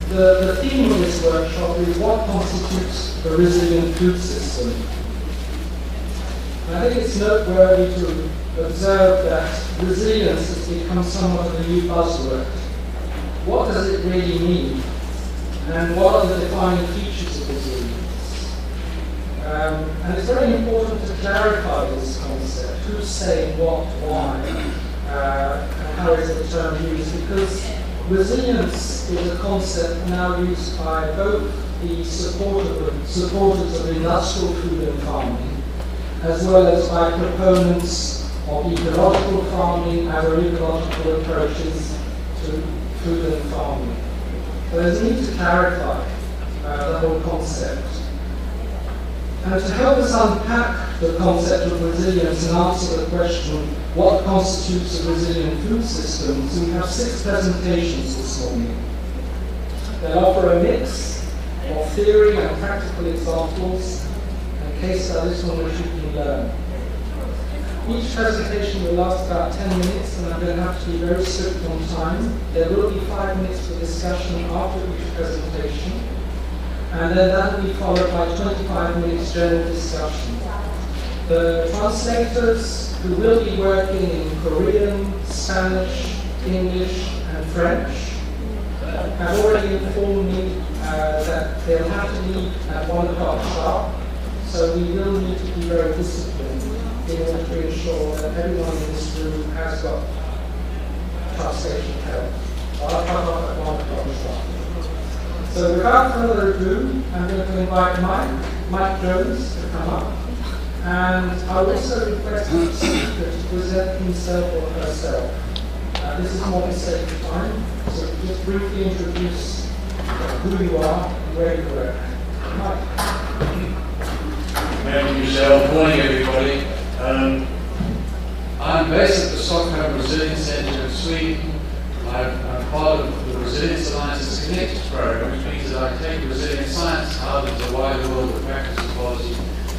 The theme of this workshop is what constitutes a resilient food system. And I think it's noteworthy to observe that resilience has become somewhat of a new buzzword. What does it really mean? And what are the defining features of resilience? And it's very important to clarify this concept. Who's saying what, why, and how is the term used? Because resilience is a concept now used by both the supporters of industrial food and farming, as well as by proponents of ecological farming, agroecological approaches to food and farming. So there's a need to clarify the whole concept. And to help us unpack the concept of resilience and answer the question, what constitutes a resilient food system, we have 6 presentations this morning. They'll offer a mix of theory and practical examples and case studies from which you can learn. Each presentation will last about 10 minutes, and I'm going to have to be very strict on time. There will be 5 minutes for discussion after each presentation, and then that will be followed by 25 minutes general discussion. The translators, who will be working in Korean, Spanish, English, and French, have already informed me that they'll have to leave at 1 o'clock sharp, so we will need to be very disciplined in order to ensure that everyone in this room has got translation help. I'll come up at 1 o'clock sharp. So without further ado, I'm going to invite Mike Jones to come up. And I'll also request each speaker to present himself or herself. This is more sacred time, so just briefly introduce who you are and where you work. Mike. Thank you, Michelle. Good morning, everybody. I'm based at the Stockholm Resilience Centre in Sweden. I'm part of the Resilience Alliance's Connected program, which means that I take resilient science out into the wider world of practice and policy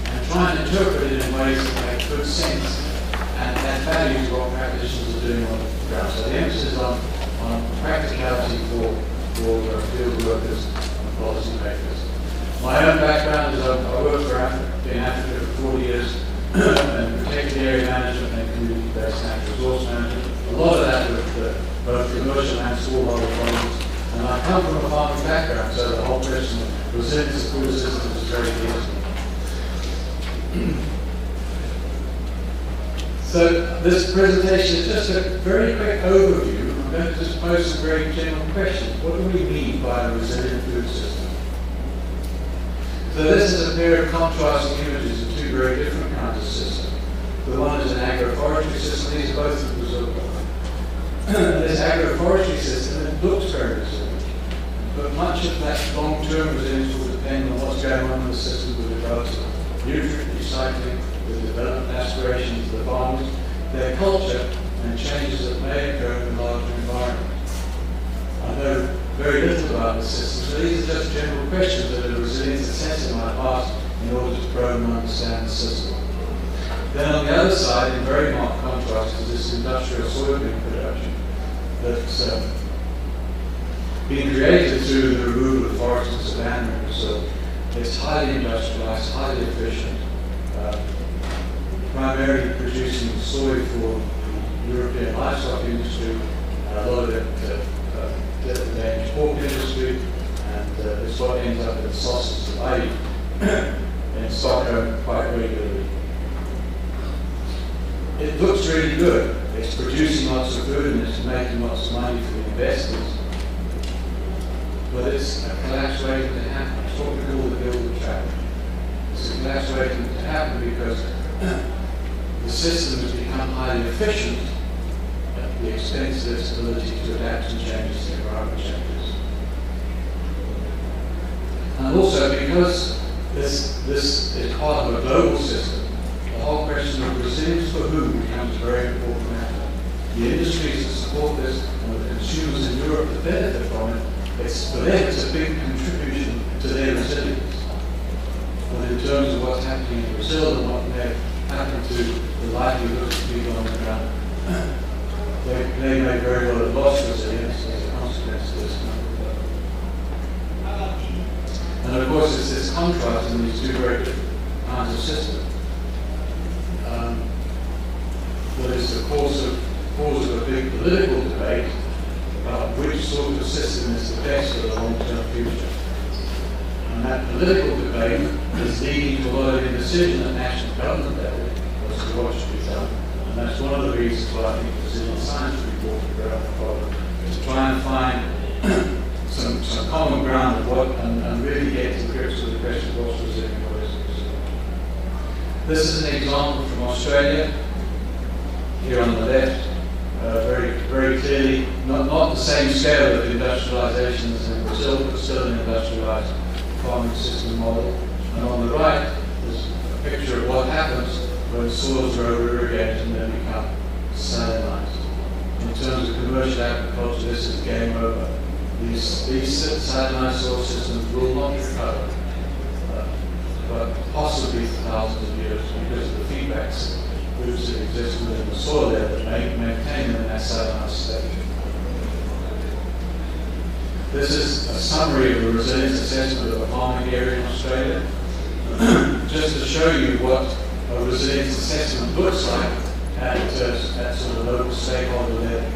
and try and interpret it in ways that make good sense and add value to what practitioners are doing on the ground. So the emphasis on practicality for field workers and policy makers. My own background is I worked in Africa for 40 years and protected area management and community-based natural resource management. A lot of that with both commercial and smallholder farmers. And I come from a farming background, so the whole question of resilience of food systems is very clear to me. So this presentation is just a very quick overview. I'm going to just pose some very general questions. What do we mean by a resilient food system? So this is a pair of contrasting images of 2 very different kinds of systems. The one is an agroforestry system. These are both in Brazil. This agroforestry system, it looks very resilient, but much of that long-term resilience will depend on what's going on in the system with regards to nutrient recycling, the development aspirations of the farmers, their culture, and changes that may occur in the larger environment. I know very little about the system, so these are just general questions that are resilience assessed in my past in order to probe and understand the system. Then on the other side, in very marked contrast, is this industrial soybean production that's been created through the removal of forests and savanna in Brazil. It's highly industrialized, highly efficient, primarily producing soy for the European livestock industry, a lot of it the Danish pork industry, and it's what ends up in the sausages that I eat in Stockholm quite regularly. It looks really good. It's producing lots of food and it's making lots of money for the investors. But it's a collapse waiting to happen. It's what we call the build trap. It's a collapse waiting to happen because the system has become highly efficient at the expense of its ability to adapt and changes to environment changes. And also because this is part of a global system, the whole question of resilience for whom becomes a very important matter. The industries that support this and the consumers in Europe that benefit from it, for them it's a big contribution to their resilience. But in terms of what's happening in Brazil and what may happen to the livelihoods of people on the ground, they may very well have lost resilience as a consequence of this. contrast in these two very different kinds of systems. That is the cause of a big political debate about which sort of system is the best for the long-term future. And that political debate is leading to a lot of indecision at national government level as to what should be done. And that's one of the reasons why I think the Citizen Science Report is very important, to try and find some common ground of what, and really get to grips with the question of what's resilient and what isn't resilient. This is an example from Australia, here on the left, very clearly, not the same scale of industrialization as in Brazil, but still an industrialized farming system model. And on the right, there's a picture of what happens when soils are over-irrigated and then become salinized. In terms of commercial agriculture, this is game over. These salinized soil systems will not recover, but possibly for thousands of years because of the feedback loops that exist within the soil there that maintain them in that salinized state. This is a summary of the resilience assessment of a farming area in Australia, just to show you what a resilience assessment looks like at sort of local stakeholder level.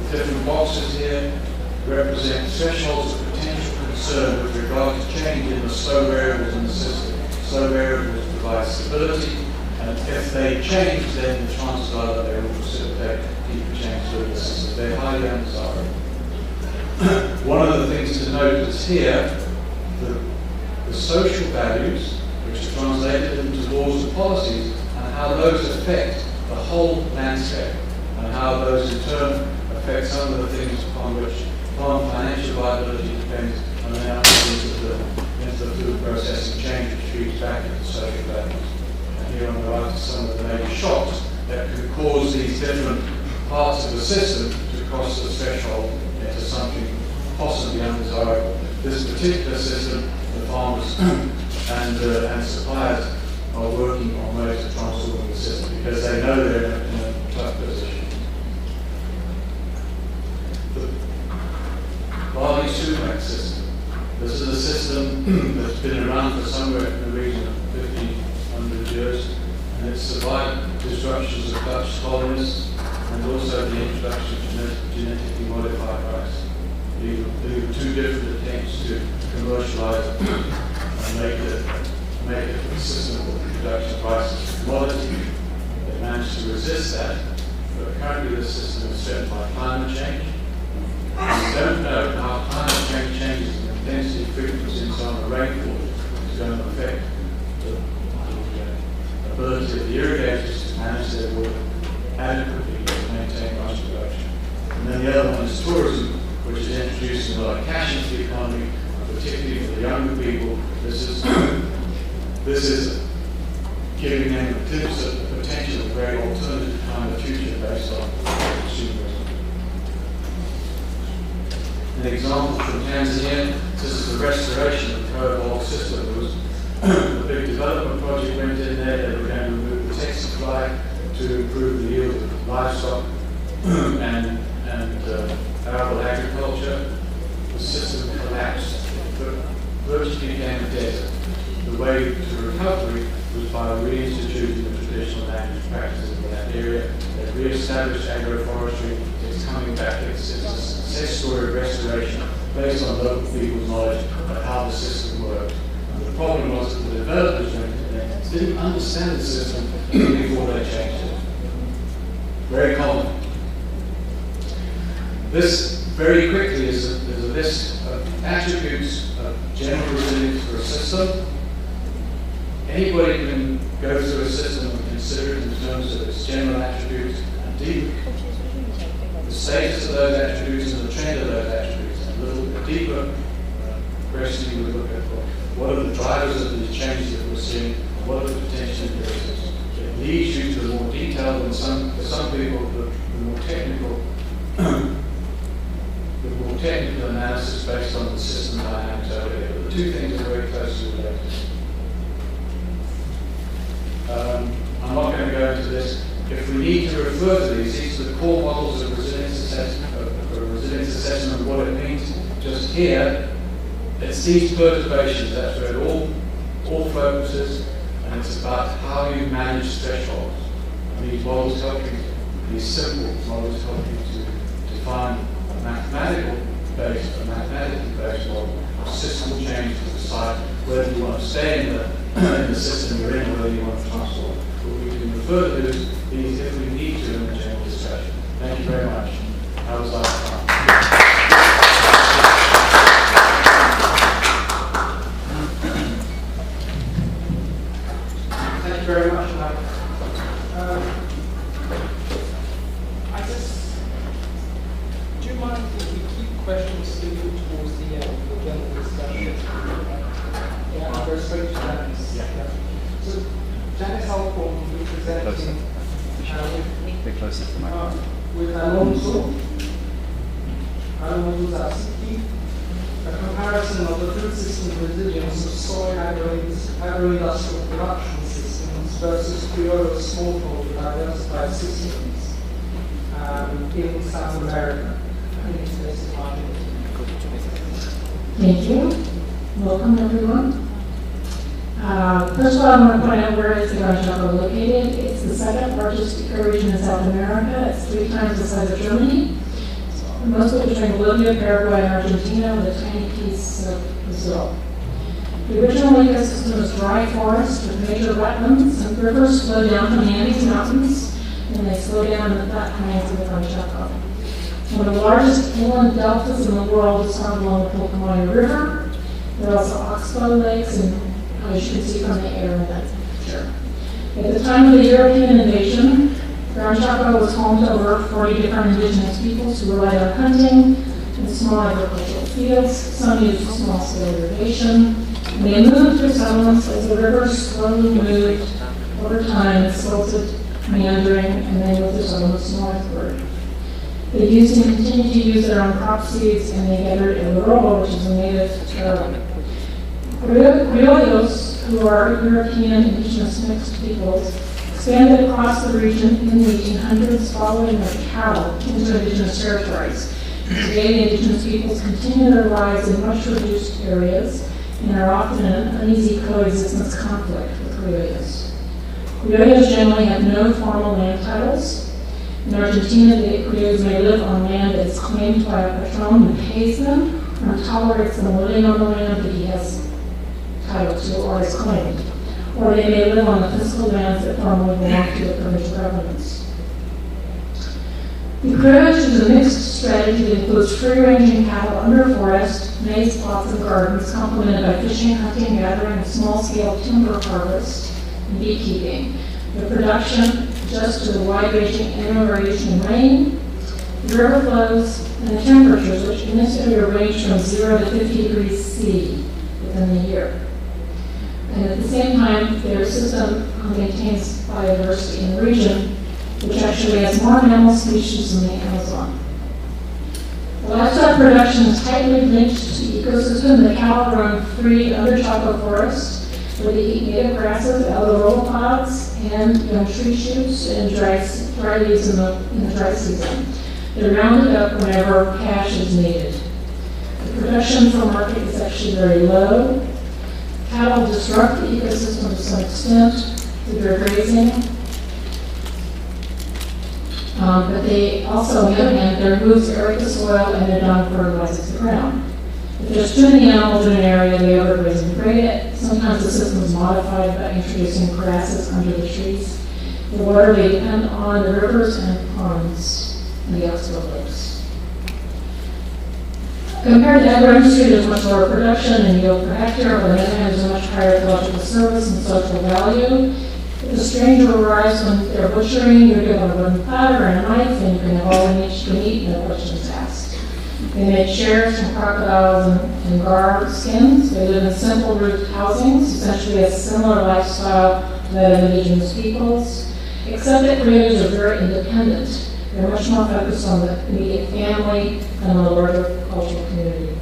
The different boxes here represent thresholds of potential concern with regard to change in the slow variables in the system. Slow variables provide stability, and if they change, then the chances are that they will precipitate deeper change through the system. They're highly undesirable. One of the things to note is here, the social values, which are translated into laws and policies, and how those affect the whole landscape, and how those in turn affect some of the things upon which farm financial viability depends, and then into the food processing change, which feeds back into social values. And here on the right are some of the major shocks that could cause these different parts of the system to cross the threshold into something possibly undesirable. This particular system, the farmers and suppliers are working on ways of transforming the system because they know they're in a tough position. The barley sumac system. This is a system that's been around for somewhere in the region of 1,500 years, and it's survived disruptions of Dutch colonists and also the introduction of genetically modified rice. These were two different attempts to commercialize and make it a consistent with the production of rice as a commodity. They managed to resist that, but currently this system is threatened by climate change. We don't know how climate change changes the intensity, frequency, and so on the rainfall is going to affect the ability of the irrigators to manage their work adequately to maintain rice production. And then the other one is tourism, which is introducing a lot of cash into the economy, particularly for the younger people. This is giving them a glimpse of the potential of a very alternative kind of future based on consumerism. An example from Tanzania, this is the restoration of the co-evolved system. There was a big development project went in there. They were going to remove the textile supply to improve the yield of livestock and arable agriculture. The system collapsed, but virtually became a desert. The way to recovery was by reinstituting the traditional language practices in that area. They re-established agroforestry. It's coming back. It's a success story of restoration based on local people's knowledge of how the system worked. And the problem was that the developers went in there, didn't understand the system before they changed it. Very common. This very quickly is a list of attributes of general resilience for a system. Anybody can go through a system and consider it in terms of its general attributes and deep the status of those attributes and the trend of those attributes. And a little bit deeper question you would look at what are the drivers of these changes that we're seeing, and what are the potential implications. It leads you to the more detailed and for some people the more technical analysis based on the system dynamics over here. But the two things are very closely related. I'm not going to go into this. If we need to refer to these are the core models of resilience assessment, of what it means. Just here, it's these perturbations, that's where it all focuses, and it's about how you manage thresholds. And these models help you, these simple models help you to define a mathematically based model of system change to decide whether you want to stay in the system you're in or whether you want to transform. But we can refer to these if we need to in the general discussion. Thank you very much. That was last time. Thank you very much, Mike. Do you mind if we keep questions still towards the end of the general discussion? Yeah, I'll go straight to Janice. Yeah. So, Janice Alcorn will be presenting with Alonso Zasiki, a comparison of the food system resilience of soy agro-industrial production systems versus Criollo smallholder diversified systems in South America. Thank you. Welcome, everyone. First of all, I want to point out where is the Gran Chaco located. It's the second largest ecoregion in South America. It's 3 times the size of Germany. Mostly between Bolivia, Paraguay, and Argentina, with a tiny piece of Brazil. The original ecosystem is dry forest with major wetlands, and rivers flow down from the Andes Mountains, and they slow down in the flat plains of the Gran Chaco. One of the largest inland deltas in the world is found along the Pilcomayo River. There are also oxbow lakes, and as you can see from the air in that picture. At the time of the European invasion, Gran Chaco was home to over 40 different indigenous peoples who relied on hunting and small agricultural fields. Some used small-scale irrigation. And they moved through settlements as the rivers slowly moved over time and silted, meandering, and they moved the settlements northward. They used and continued to use their own crop seeds, and they gathered el robo, which is a native term. Criollos, who are European indigenous mixed peoples, expanded across the region in the 1800s following their cattle into indigenous territories. Today, the indigenous peoples continue their lives in much reduced areas and are often in an uneasy coexistence conflict with Criollos. Criollos generally have no formal land titles. In Argentina, the Criollos may live on land that is claimed by a patron who pays them or tolerates them living on the land that he has title to or is claimed. Or they may live on the physical lands that formerly belonged to the provincial governments. The Criollo is a mixed strategy that includes free-ranging cattle under forest, maize plots and gardens, complemented by fishing, hunting, gathering, and small-scale timber harvest and beekeeping. The production adjusts to the wide-ranging annual variation in rain, the river flows, and the temperatures, which in this area range from 0 to 50 degrees C within the year. And at the same time, their system maintains biodiversity in the region, which actually has more mammal species than the Amazon. The livestock production is tightly linked to ecosystem. The cattle run free under Chaco forest, where they eat native grasses, algarropods, and young tree shoots and dry leaves in the dry season. They're rounded up whenever cash is needed. The production for market is actually very low. Cattle disrupt the ecosystem to some extent through their grazing, but they also, on the other hand, their hooves aerate the soil and their dung fertilizes the ground. If there's too many animals in an area, they overgraze and degrade it. Sometimes the system is modified by introducing grasses under the trees. The water may depend on the rivers and ponds and the oxbow lakes. Compared to agro-industry, there's much lower production and yield per hectare, but on the other hand, there's a much higher ecological service and social value. If a stranger arrives when they're butchering, you're given a wooden platter and a knife, and you can have all the meat you can eat, no questions asked. They make chairs from crocodiles and gar skins. They live in simple roofed housings, essentially a similar lifestyle to that of indigenous peoples, except that Criollos are very independent. They're much more focused on the immediate family and the larger cultural community.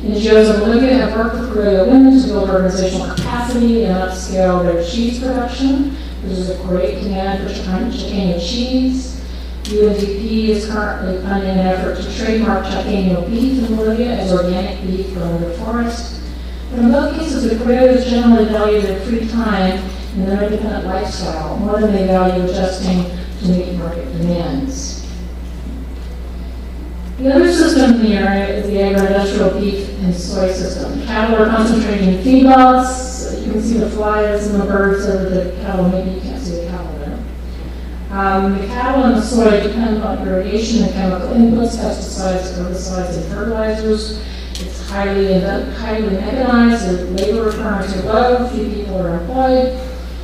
NGOs in Bolivia have worked with Criollo women to build organizational capacity and upscale their cheese production. There's a great demand for Chicago cheese. UNDP is currently funding an effort to trademark Chaqueño beef in Bolivia as organic beef grown in the forest. But in both cases, the criollos generally value their free time and their independent lifestyle more than they value adjusting to meet market demands. The other system in the area is the agro-industrial beef and soy system. Cattle are concentrating in feedlots. You can see the flies and the birds over the cattle. Maybe you can't see the cattle there. The cattle and the soy depend on irrigation and chemical inputs, pesticides, herbicides, and fertilizers. It's highly mechanized. The labor requirements are low. Few people are employed.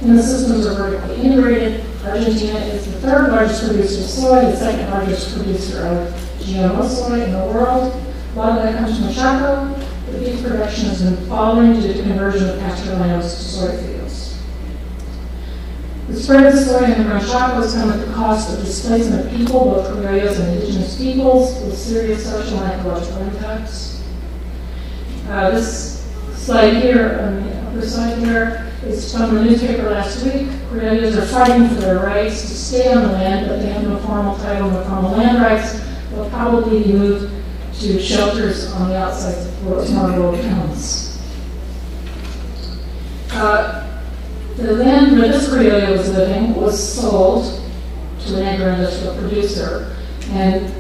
And the systems are vertically integrated. Argentina is the third largest producer of soy, the second largest producer of GMO soy in the world. A lot of that comes from Chaco. The beef production has been falling due to conversion of pasture lands to soy fields. The spread of soy in the Gran Chaco has come at the cost of displacement of people, both criollos and indigenous peoples, with serious social and ecological impacts. This slide here on the upper side here is from the newspaper last week. Criollos are fighting for their rights to stay on the land, but they have no formal title, no formal land rights. They'll probably be moved to shelters on the outside of small rural towns. The land where this criollo was living was sold to an agro-industrial producer, and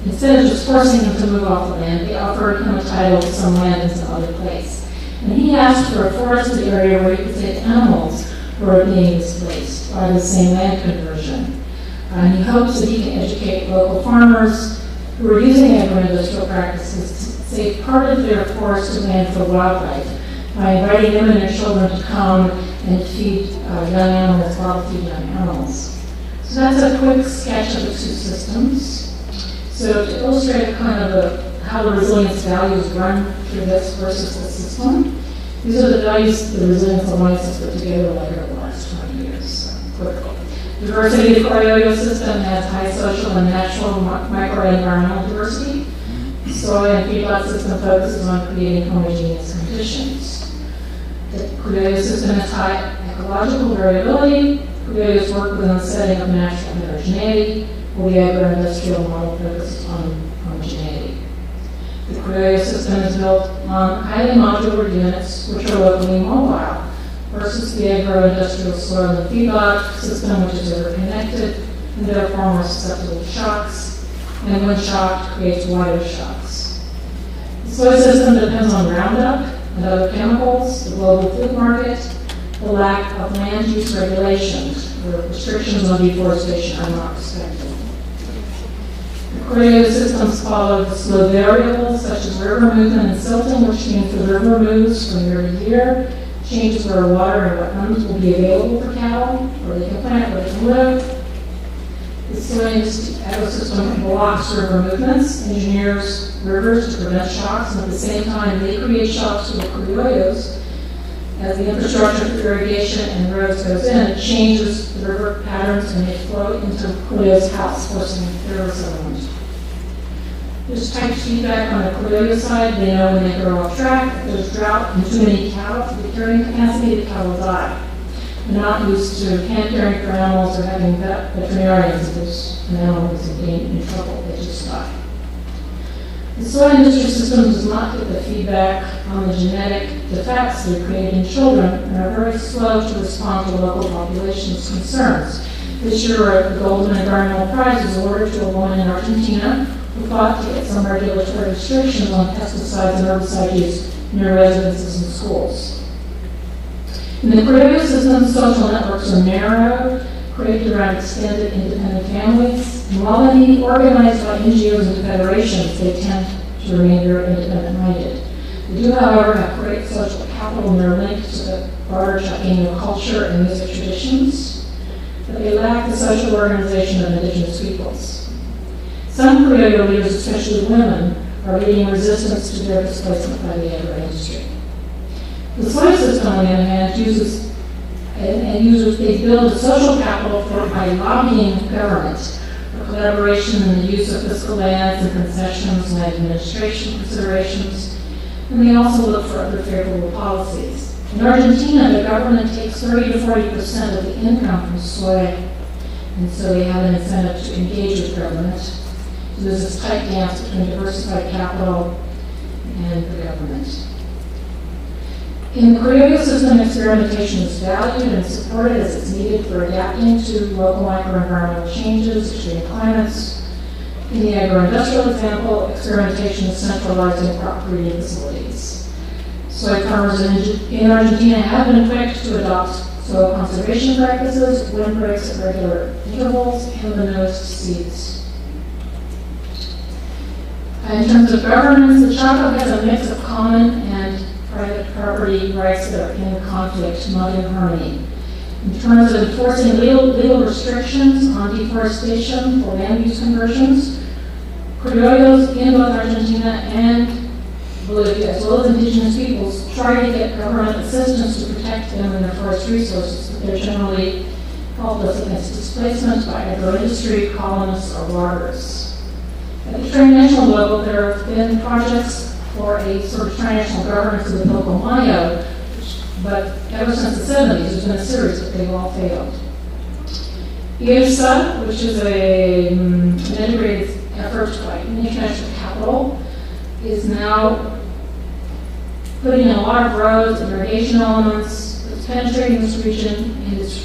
instead of just forcing him to move off the land, they offered him a title to some land in some other place. And he asked for a forested area where he could take animals who are being displaced by the same land conversion. And he hopes that he can educate local farmers who are using agro-industrial practices to save part of their forested land for wildlife by inviting them and their children to come and feed young animals, wild feed young animals. So that's a quick sketch of the two systems. So to illustrate kind of how the resilience values run through this versus the system, these are the values the Resilience Alliance has put together over the last 20 years. Quickly. Diversity of the criollo system has high social and natural microenvironmental diversity. Soy and feedlot system focuses on creating homogeneous conditions. The criollo system has high ecological variability. Criollos work within the setting of natural heterogeneity, while the agro-industrial model focuses on homogeneity. The criollo system is built on highly modular units, which are locally mobile, versus the agro-industrial soil and feedlot system, which is interconnected and therefore more susceptible to shocks, and when shocked, creates wider shocks. The soil system depends on Roundup and other chemicals, the global food market, the lack of land use regulations, where restrictions on deforestation are not respected. The criollo systems follow the slow variables such as river movement and silting, which means the river moves from year to year, changes where water and wetlands will be available for cattle, where they can plant, where they can live. The soil ecosystem blocks river movements, engineers rivers to prevent shocks, and at the same time they create shocks to the criollos. As the infrastructure for irrigation and roads goes in, it changes the river patterns and they flow into the criollo's house, forcing river settlement. There's type feedback on the criollo side. They know when they go off track. If there's drought and too many cattle for the carrying capacity, the cattle will die. They're not used to hand caring for animals or having veterinarians. If there's an animal who's in trouble, they just die. The soy industry system does not get the feedback on the genetic defects that are created in children and are very slow to respond to local population's concerns. This year, the Golden Environmental Prize was awarded to a woman in Argentina who fought to get some regulatory restrictions on pesticides and herbicide use near residences and schools. In the criollo system, social networks are narrow, created around extended independent families, and while they may be organized by NGOs and federations, they tend to remain very independent-minded. They do, however, have great social capital and they're linked to the broader Chaqueño culture and music traditions, but they lack the social organization of indigenous peoples. Some criollo leaders, especially women, are leading resistance to their displacement by the agro-industry. The soy system, on the other hand, they build a social capital by lobbying government for collaboration in the use of fiscal lands and concessions and administration considerations, and they also look for other favorable policies. In Argentina, the government takes 30 to 40% of the income from soy And so they have an incentive to engage with government. So there's this tight dance between diversified capital and the government. In the Criollo system, experimentation is valued and supported as it's needed for adapting to local microenvironmental changes, extreme climates. In the agro-industrial example, experimentation is centralizing crop breeding facilities. Soy farmers in Argentina have been quick to adopt soil conservation practices, windbreaks at regular intervals, and the nosed seeds. In terms of governance, the Chaco has a mix of common and private property rights that are in conflict, not in harmony. In terms of enforcing legal restrictions on deforestation for land use conversions, Criollos in both Argentina and Bolivia, as well as indigenous peoples, try to get government assistance to protect them and their forest resources, but they're generally helpless against displacement by agro-industry, colonists, or loggers. At the international level, there have been projects for a sort of transnational governance of the Pilcomayo, but ever since the 70s, there's been a series, but they've all failed. IRSA, which is an integrated effort by international capital, is now putting in a lot of roads and irrigation elements. It's penetrating this region and it's